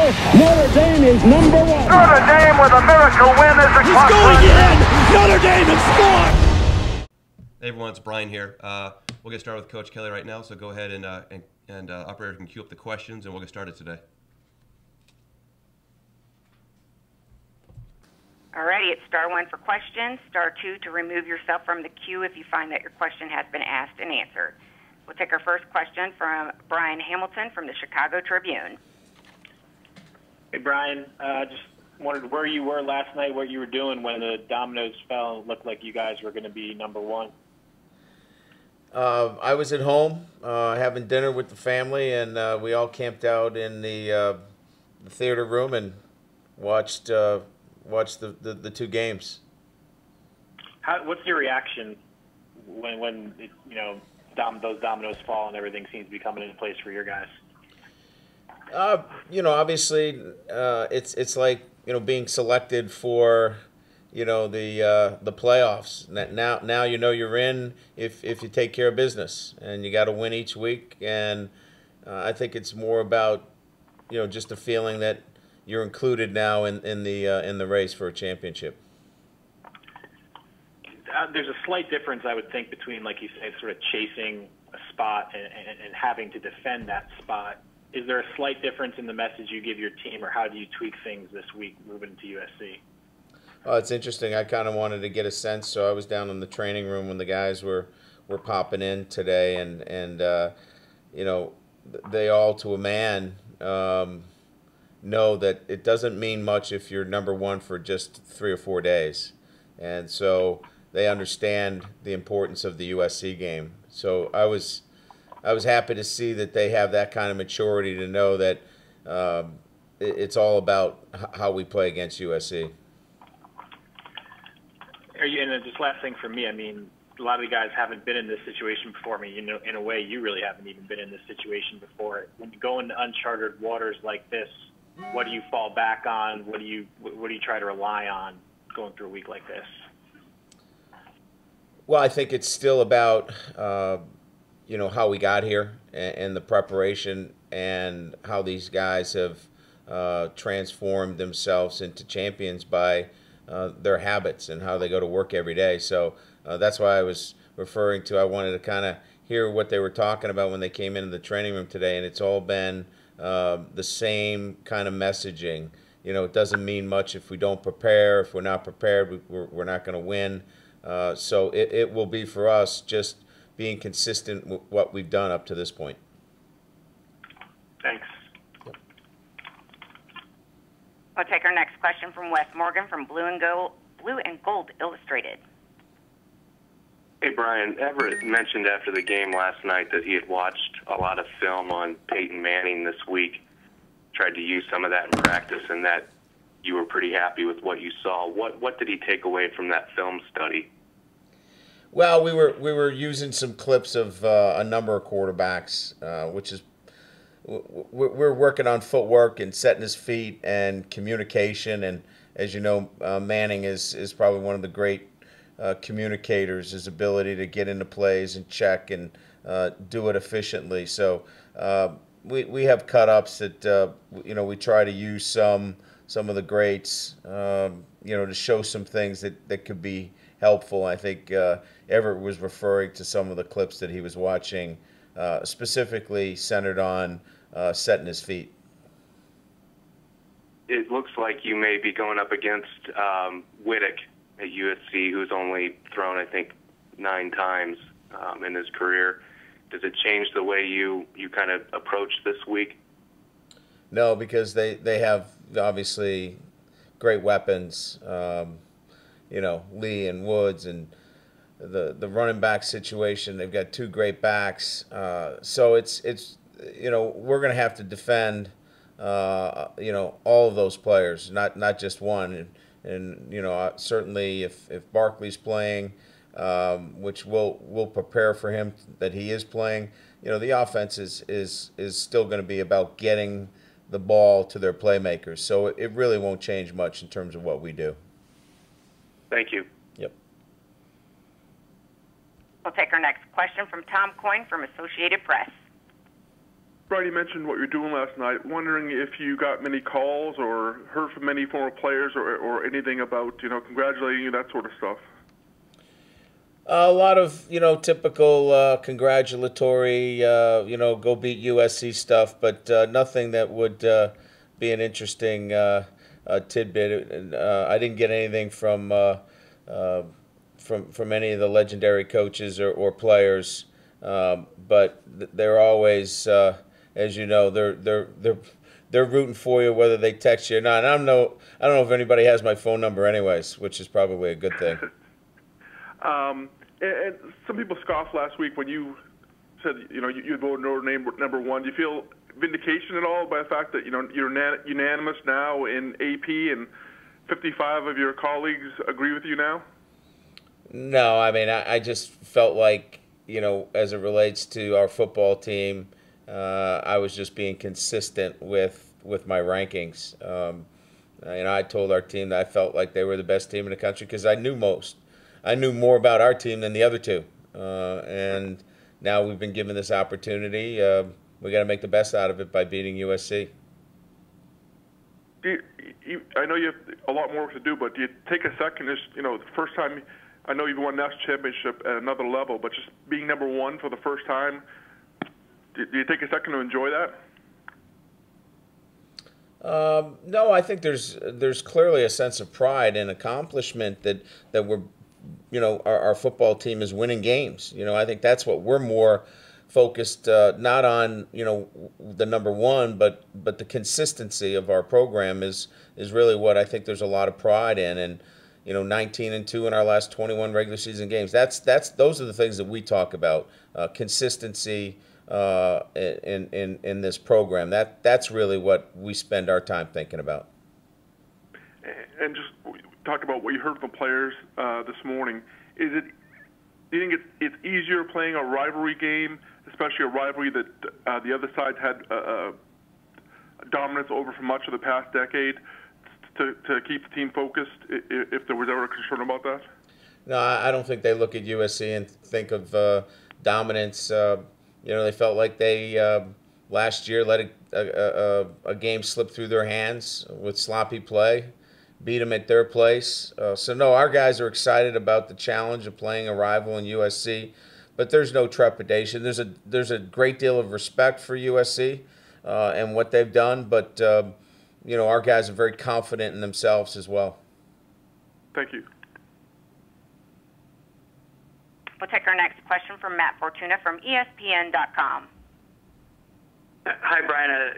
Notre Dame is number one. Notre Dame with a miracle win as the He's going in. Notre Dame has scored. Hey everyone, it's Brian here. We'll get started with Coach Kelly right now, so go ahead and operator can queue up the questions, and we'll get started today. Alrighty, it's *1 for questions, *2 to remove yourself from the queue if you find that your question has been asked and answered. We'll take our first question from Brian Hamilton from the Chicago Tribune. Hey, Brian. Just wondered where you were last night, what you were doing when the dominoes fell and it looked like you guys were going to be number one. I was at home having dinner with the family, and we all camped out in the theater room and watched the two games. What's your reaction when those dominoes fall and everything seems to be coming into place for your guys? Obviously, it's like being selected for the playoffs. Now you're in if you take care of business, and you got to win each week. And I think it's more about just a feeling that you're included now in the race for a championship. There's a slight difference, I would think, between, like you say, sort of chasing a spot and having to defend that spot. Is there a slight difference in the message you give your team, or how do you tweak things this week moving to USC? Oh, it's interesting. I kind of wanted to get a sense, so I was down in the training room when the guys were popping in today, and they all, to a man, know that it doesn't mean much if you're number one for just 3 or 4 days, and so they understand the importance of the USC game. So I was happy to see that they have that kind of maturity to know that it's all about how we play against USC. And just last thing for me, I mean, a lot of the guys haven't been in this situation before. I mean, in a way, you really haven't even been in this situation before. When you go into uncharted waters like this, what do you fall back on? What do you try to rely on going through a week like this? Well, I think it's still about how we got here and the preparation, and how these guys have transformed themselves into champions by their habits and how they go to work every day. So that's why I was referring to, I wanted to kind of hear what they were talking about when they came into the training room today, and it's all been the same kind of messaging. It doesn't mean much if we don't prepare. If we're not prepared, we're not going to win. So it will be for us just being consistent with what we've done up to this point. Thanks. We'll take our next question from Wes Morgan from Blue and Gold Illustrated. Hey, Brian. Everett mentioned after the game last night that he had watched a lot of film on Peyton Manning this week, tried to use some of that in practice, and that you were pretty happy with what you saw. What did he take away from that film study? Well, we were using some clips of a number of quarterbacks, which is we're working on footwork and setting his feet and communication. And as you know, Manning is probably one of the great communicators. His ability to get into plays and check and do it efficiently. So we have cut-ups that we try to use some of the greats to show some things that could be helpful. I think Everett was referring to some of the clips that he was watching, specifically centered on setting his feet. It looks like you may be going up against Whittick at USC, who's only thrown, I think, 9 times in his career. Does it change the way you kind of approach this week? No, because they have obviously great weapons. Lee and Woods, and the running back situation. They've got 2 great backs. So it's we're going to have to defend all of those players, not just one. And certainly if Barkley's playing, which we'll prepare for him that he is playing. The offense is still going to be about getting the ball to their playmakers. So it really won't change much in terms of what we do. Thank you. Yep. We'll take our next question from Tom Coyne from Associated Press. Brian, you mentioned what you were doing last night. Wondering if you got many calls or heard from many former players or anything about, congratulating you, that sort of stuff. A lot of, typical congratulatory, go beat USC stuff, but nothing that would be an interesting tidbit. I didn't get anything from any of the legendary coaches or players, but they're always, as you know, they're rooting for you whether they text you or not. And I don't know if anybody has my phone number, anyways, which is probably a good thing. And some people scoffed last week when you said, you voted Notre Dame number one. Do you feel vindication at all by the fact that, you're unanimous now in AP and 55 of your colleagues agree with you now? No, I mean, I just felt like, as it relates to our football team, I was just being consistent with my rankings. I told our team that I felt like they were the best team in the country because I knew more about our team than the other two. And now we've been given this opportunity. We got to make the best out of it by beating USC. I know you have a lot more work to do, but do you take a second, the first time, I know you've won national championship at another level, but just being number one for the first time, do you take a second to enjoy that? No, I think there's clearly a sense of pride and accomplishment that we're, our football team is winning games. I think that's what we're more focused, not on, the number one, but the consistency of our program is really what I think there's a lot of pride in. And, 19-2 in our last 21 regular season games. Those are the things that we talk about, consistency in this program. That's really what we spend our time thinking about. And just talk about what you heard from players this morning. Do you think it's easier playing a rivalry game, especially a rivalry that the other side had dominance over for much of the past decade, to keep the team focused if there was ever a concern about that? No, I don't think they look at USC and think of dominance. They felt like they last year let a game slip through their hands with sloppy play, beat them at their place. So no, our guys are excited about the challenge of playing a rival in USC, but there's no trepidation. There's a great deal of respect for USC and what they've done, but our guys are very confident in themselves as well. Thank you. We'll take our next question from Matt Fortuna from ESPN.com. Hi, Brian.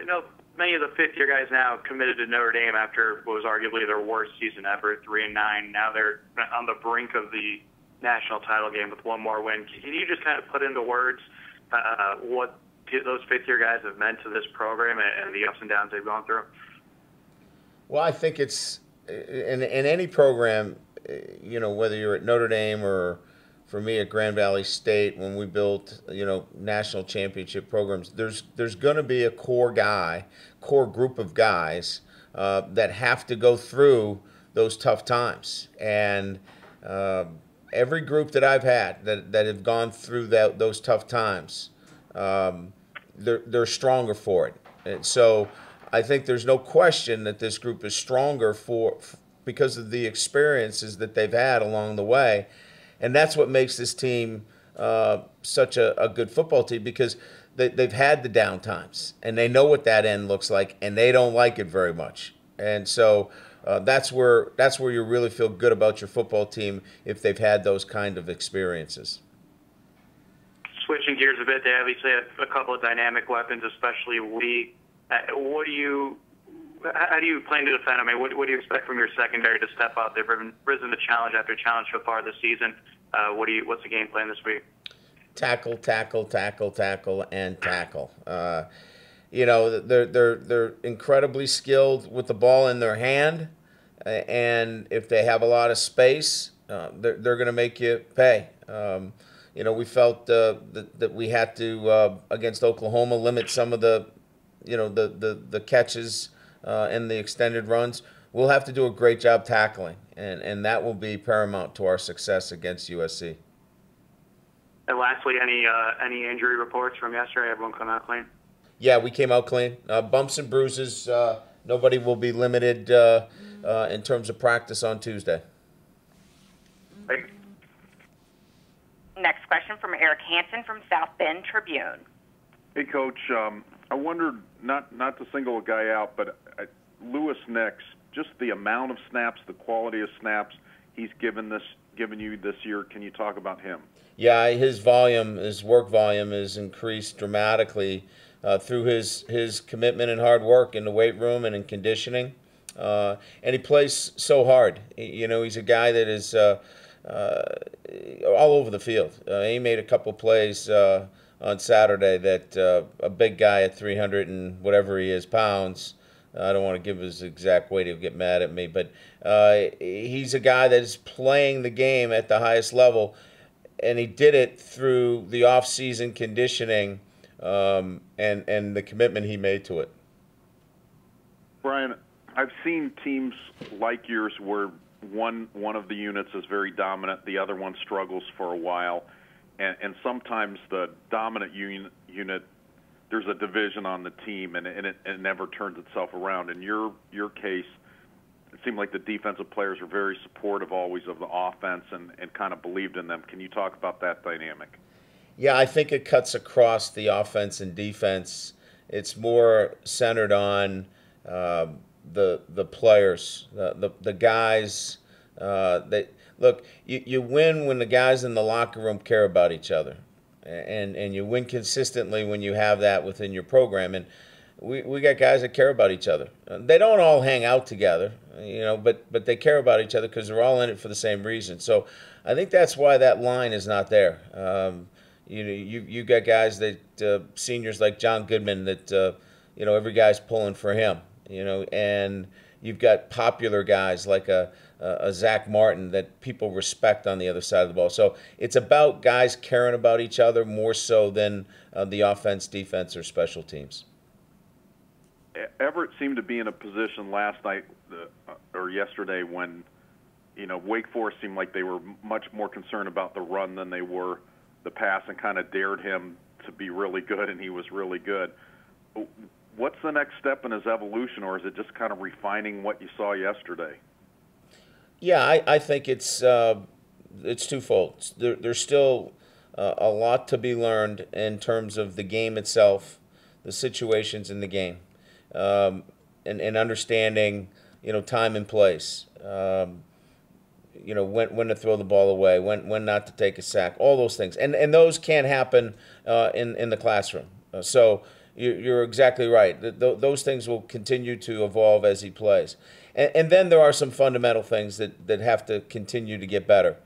Many of the fifth-year guys now committed to Notre Dame after what was arguably their worst season ever, 3-9. Now they're on the brink of the national title game with one more win. Can you just kind of put into words what those fifth-year guys have meant to this program and the ups and downs they've gone through? Well, I think it's in any program, whether you're at Notre Dame or for me at Grand Valley State, when we built, national championship programs, there's going to be a core group of guys that have to go through those tough times. And every group that I've had that have gone through those tough times, they're stronger for it. And so I think there's no question that this group is stronger because of the experiences that they've had along the way. And that's what makes this team such a good football team, because they've had the down times, and they know what that end looks like, and they don't like it very much. And so that's where you really feel good about your football team, if they've had those kind of experiences. Switching gears a bit, they obviously have a couple of dynamic weapons, especially Lee. How do you plan to defend? I mean, what do you expect from your secondary to step up? They've risen to challenge after challenge so far this season. What's the game plan this week? Tackle, tackle, tackle, tackle, and tackle. They're incredibly skilled with the ball in their hand, and if they have a lot of space, they're going to make you pay. We felt that we had to against Oklahoma limit some of the catches and the extended runs. We'll have to do a great job tackling, and that will be paramount to our success against USC. And lastly, any injury reports from yesterday? Everyone come out clean? Yeah, we came out clean. Bumps and bruises. Nobody will be limited in terms of practice on Tuesday. Next question from Eric Hansen from South Bend Tribune. Hey, Coach. I wondered, not to single a guy out, but Lewis Nix, just the amount of snaps, the quality of snaps he's given you this year. Can you talk about him? Yeah, his work volume has increased dramatically through his commitment and hard work in the weight room and in conditioning. And he plays so hard. He's a guy that is all over the field. He made a couple plays on Saturday that a big guy at 300 and whatever he is pounds, I don't want to give his exact weight, he'll get mad at me, but he's a guy that is playing the game at the highest level, and he did it through the off-season conditioning and the commitment he made to it. Brian, I've seen teams like yours where one of the units is very dominant, the other one struggles for a while, and sometimes the dominant unit, there's a division on the team, and it never turns itself around. In your case, it seemed like the defensive players were very supportive always of the offense and kind of believed in them. Can you talk about that dynamic? Yeah, I think it cuts across the offense and defense. It's more centered on the players, the guys. Look, you win when the guys in the locker room care about each other. And you win consistently when you have that within your program. And we got guys that care about each other. They don't all hang out together, but they care about each other because they're all in it for the same reason. So I think that's why that line is not there. You got guys that seniors like John Goodman that every guy's pulling for him. And you've got popular guys like a Zach Martin that people respect on the other side of the ball. So it's about guys caring about each other more so than the offense, defense, or special teams. Everett seemed to be in a position last night or yesterday when, Wake Forest seemed like they were much more concerned about the run than they were the pass, and kind of dared him to be really good, and he was really good. What's the next step in his evolution, or is it just kind of refining what you saw yesterday? Yeah, I think it's twofold. There's still a lot to be learned in terms of the game itself, the situations in the game, and understanding, time and place. When to throw the ball away, when not to take a sack, all those things, and those can't happen in the classroom. So you're exactly right. Those things will continue to evolve as he plays. And then there are some fundamental things that have to continue to get better,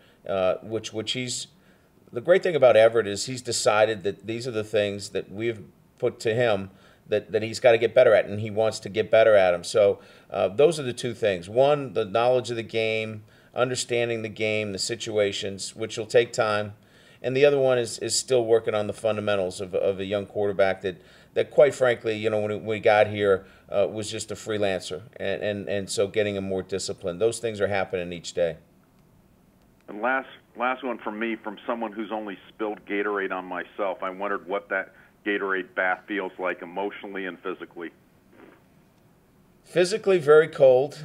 which he's – the great thing about Everett is he's decided that these are the things that we've put to him that he's got to get better at, and he wants to get better at them. So those are the two things. One, the knowledge of the game, understanding the game, the situations, which will take time. And the other one is still working on the fundamentals of a young quarterback that quite frankly, when we got here, was just a freelancer. And so getting him more disciplined. Those things are happening each day. And last one from me, from someone who's only spilled Gatorade on myself, I wondered what that Gatorade bath feels like emotionally and physically. Physically, very cold.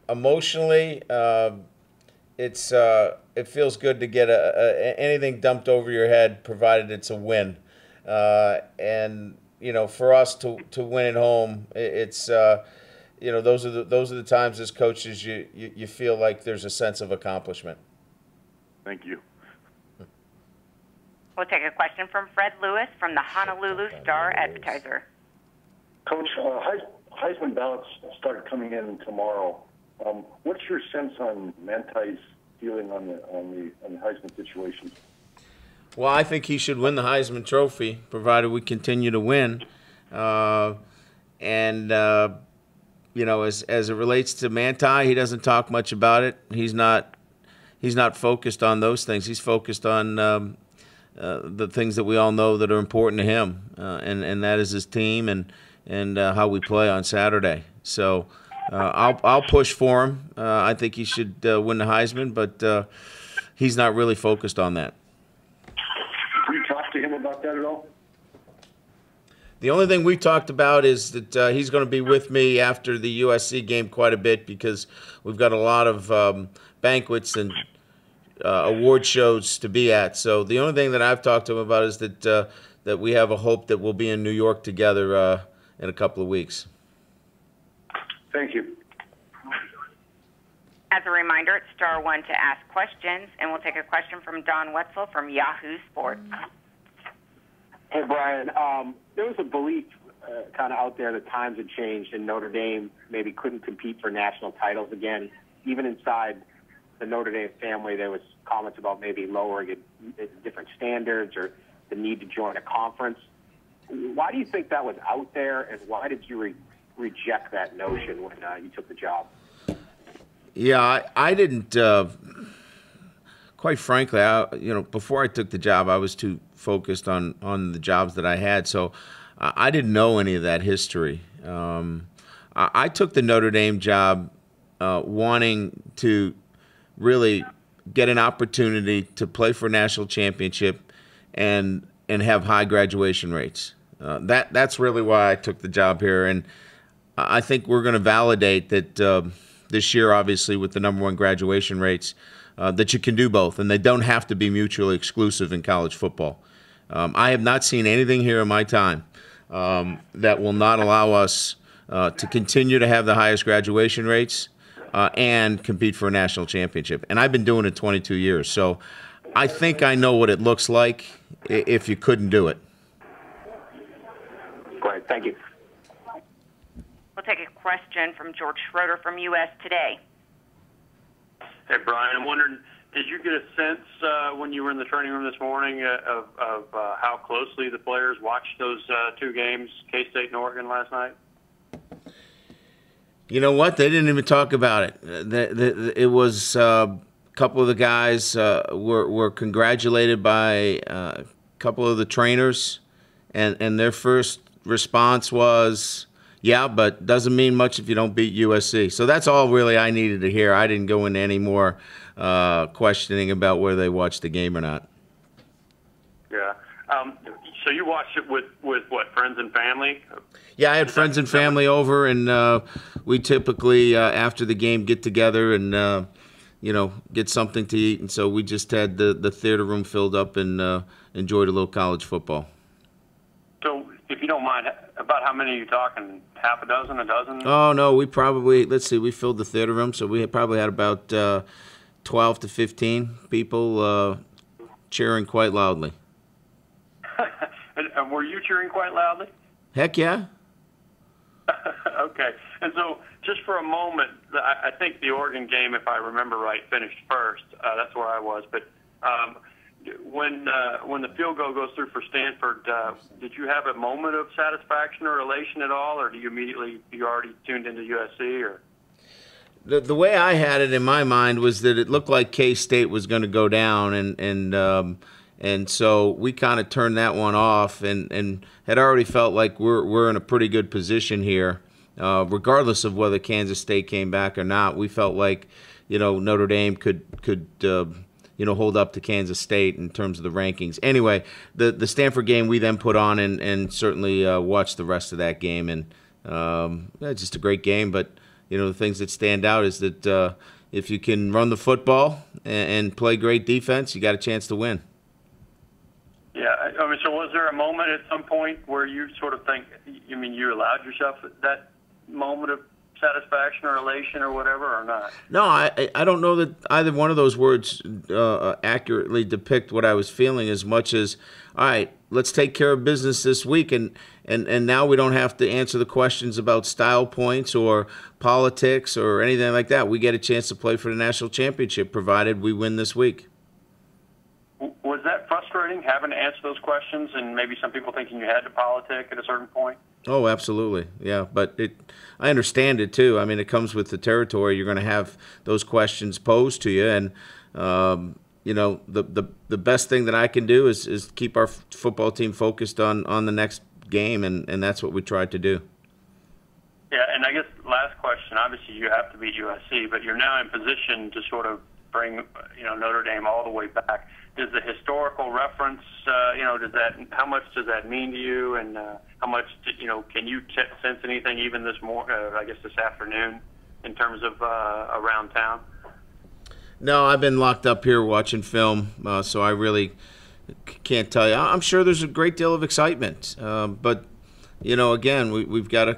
Emotionally, it feels good to get anything dumped over your head, provided it's a win. And for us to win at home, it's those are the times as coaches you feel like there's a sense of accomplishment. Thank you. We'll take a question from Fred Lewis from the Honolulu Star-Advertiser. Coach, Heisman ballots started coming in tomorrow. What's your sense on Manti's feeling on the Heisman situation? Well, I think he should win the Heisman Trophy, provided we continue to win. As it relates to Manti, he doesn't talk much about it. He's not focused on those things. He's focused on the things that we all know that are important to him, and that is his team and how we play on Saturday. So I'll push for him. I think he should win the Heisman, but he's not really focused on that. Did you talk to him about that at all? The only thing we talked about is that he's going to be with me after the USC game quite a bit because we've got a lot of banquets and award shows to be at. So the only thing that I've talked to him about is that we have a hope that we'll be in New York together in a couple of weeks. Thank you. As a reminder, it's star one to ask questions, and we'll take a question from Don Wetzel from Yahoo Sports. Hey, Brian. There was a belief kind of out there that times had changed and Notre Dame maybe couldn't compete for national titles again. Even inside the Notre Dame family, there was comments about maybe lowering different standards or the need to join a conference. Why do you think that was out there, and why did you reject that notion when you took the job? Yeah, I didn't. Quite frankly, before I took the job, I was too focused on the jobs that I had, so I didn't know any of that history. I took the Notre Dame job wanting to really get an opportunity to play for a national championship and have high graduation rates. That's really why I took the job here, and I think we're going to validate that. This year, obviously, with the #1 graduation rates, that you can do both, and they don't have to be mutually exclusive in college football. I have not seen anything here in my time that will not allow us to continue to have the highest graduation rates and compete for a national championship. And I've been doing it 22 years, so I think I know what it looks like if you couldn't do it. Great, thank you. We'll take a question from George Schroeder from U.S. Today. Hey, Brian, I'm wondering, did you get a sense when you were in the training room this morning of how closely the players watched those two games, K-State and Oregon, last night? You know what? They didn't even talk about it. It was a couple of the guys were congratulated by a couple of the trainers, and their first response was, yeah, but doesn't mean much if you don't beat USC. So that's all really I needed to hear. I didn't go into any more questioning about whether they watched the game or not. Yeah. So you watched it with what, friends and family? Yeah, I had friends and family over, and we typically, after the game, get together and, get something to eat. And so we just had the theater room filled up and enjoyed a little college football. So if you don't mind, about how many are you talking? Half a dozen, a dozen? Oh, no, we probably, we filled the theater room, so we probably had about 12 to 15 people cheering quite loudly. And were you cheering quite loudly? Heck yeah. Okay. And so just for a moment, I think the Oregon game, if I remember right, finished first. That's where I was. But when the field goal goes through for Stanford, did you have a moment of satisfaction or elation at all, or do you already tuned into USC? Or the way I had it in my mind was that it looked like K-State was going to go down, and so we kind of turned that one off and had already felt like we're in a pretty good position here, regardless of whether Kansas State came back or not. We felt like Notre Dame could hold up to Kansas State in terms of the rankings. Anyway, the Stanford game we then put on and certainly watched the rest of that game. And just a great game. But, the things that stand out is that if you can run the football and play great defense, you got a chance to win. Yeah, so was there a moment at some point where you sort of think, you allowed yourself that moment of satisfaction or elation or whatever, or not? No, I don't know that either one of those words accurately depict what I was feeling as much as, all right, let's take care of business this week, and now we don't have to answer the questions about style points or politics or anything like that. We get a chance to play for the national championship, provided we win this week. Was that frustrating, having to answer those questions, and maybe some people thinking you had to politic at a certain point? Oh, absolutely, yeah. But I understand it too. I mean, it comes with the territory. You're going to have those questions posed to you, and the best thing that I can do is keep our football team focused on the next game, and that's what we tried to do. Yeah, and I guess last question. Obviously, you have to beat USC, but you're now in position to sort of bring Notre Dame all the way back. Does the historical reference, how much does that mean to you, and how much can you sense anything even this this afternoon in terms of around town? No, I've been locked up here watching film, so I really can't tell you. I'm sure there's a great deal of excitement, but again, we've got to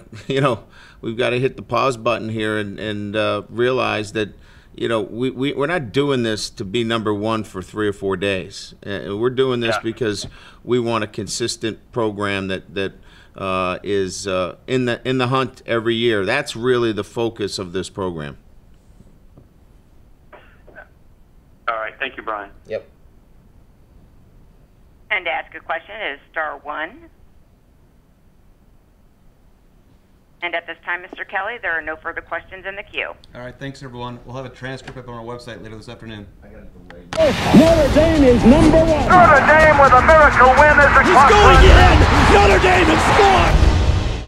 we've got to hit the pause button here and realize that we're not doing this to be number one for 3 or 4 days. We're doing this because we want a consistent program that is in the hunt every year. That's really the focus of this program. All right, thank you, Brian. Yep. And to ask a question is *1. And at this time, Mr. Kelly, there are no further questions in the queue. All right, thanks, everyone. We'll have a transcript up on our website later this afternoon. Notre Dame is number one. Notre Dame with a miracle win as the He's going in. Notre Dame has scored.